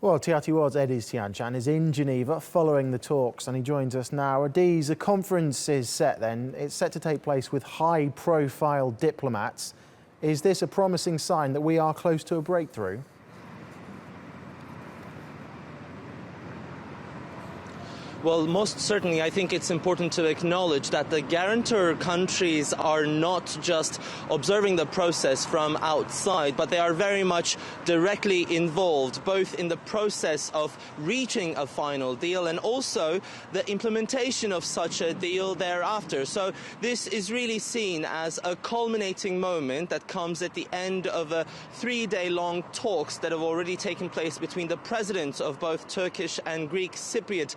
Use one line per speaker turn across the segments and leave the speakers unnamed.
Well, TRT1's Ediz Tiyansan is in Geneva following the talks, and he joins us now. Ediz, the conference is set then. It's set to take place with high-profile diplomats. Is this a promising sign that we are close to a breakthrough?
Well, most certainly, I think it's important to acknowledge that the guarantor countries are not just observing the process from outside, but they are very much directly involved, both in the process of reaching a final deal and also the implementation of such a deal thereafter. So this is really seen as a culminating moment that comes at the end of a 3-day-long talks that have already taken place between the presidents of both Turkish and Greek Cypriot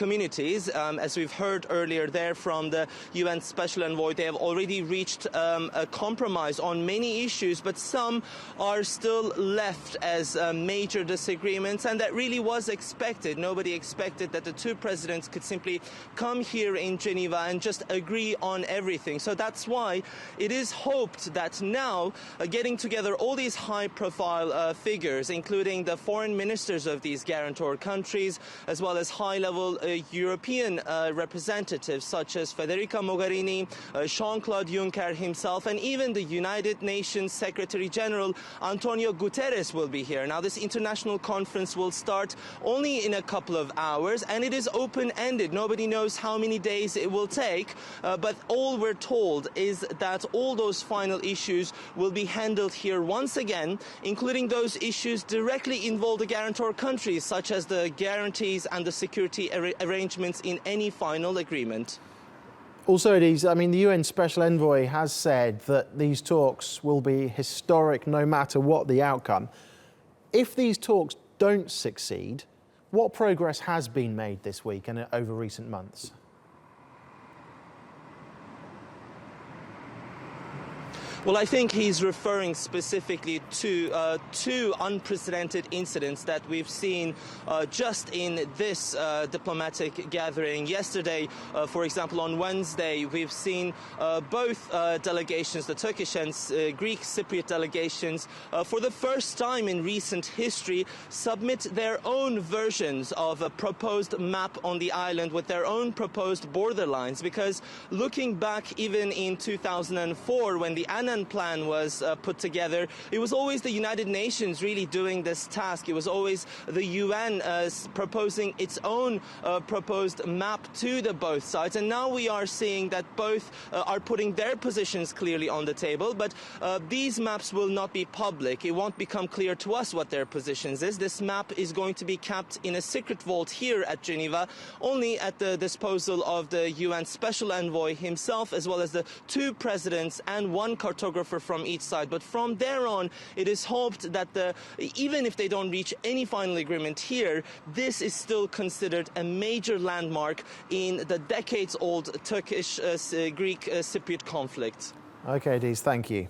communities. As we've heard earlier there from the UN Special Envoy, they have already reached a compromise on many issues, but some are still left as major disagreements, and that really was expected. Nobody expected that the two presidents could simply come here in Geneva and just agree on everything. So that's why it is hoped that now, getting together all these high-profile figures, including the foreign ministers of these guarantor countries, as well as high-level European representatives such as Federica Mogherini, Jean-Claude Juncker himself, and even the United Nations Secretary General Antonio Guterres will be here. Now, this international conference will start only in a couple of hours, and it is open-ended. Nobody knows how many days it will take, but all we're told is that all those final issues will be handled here once again, including those issues directly involve the guarantor countries, such as the guarantees and the security arrangements in any final agreement.
Also, Ediz, I mean, the UN Special Envoy has said that these talks will be historic no matter what the outcome. If these talks don't succeed, what progress has been made this week and over recent months?
Well, I think he's referring specifically to two unprecedented incidents that we've seen just in this diplomatic gathering. Yesterday, for example, on Wednesday, we've seen both delegations, the Turkish and Greek Cypriot delegations, for the first time in recent history, submit their own versions of a proposed map on the island with their own proposed borderlines. Because looking back even in 2004, when the Annan plan was put together, it was always the United Nations really doing this task. It was always the UN proposing its own proposed map to the both sides, and now we are seeing that both are putting their positions clearly on the table, but these maps will not be public. It won't become clear to us what their positions is. This map is going to be kept in a secret vault here at Geneva, only at the disposal of the UN Special Envoy himself, as well as the two presidents and one cartographer from each side. But from there on, it is hoped that even if they don't reach any final agreement here, this is still considered a major landmark in the decades-old Turkish-Greek Cypriot conflict.
Okay, Ediz, thank you.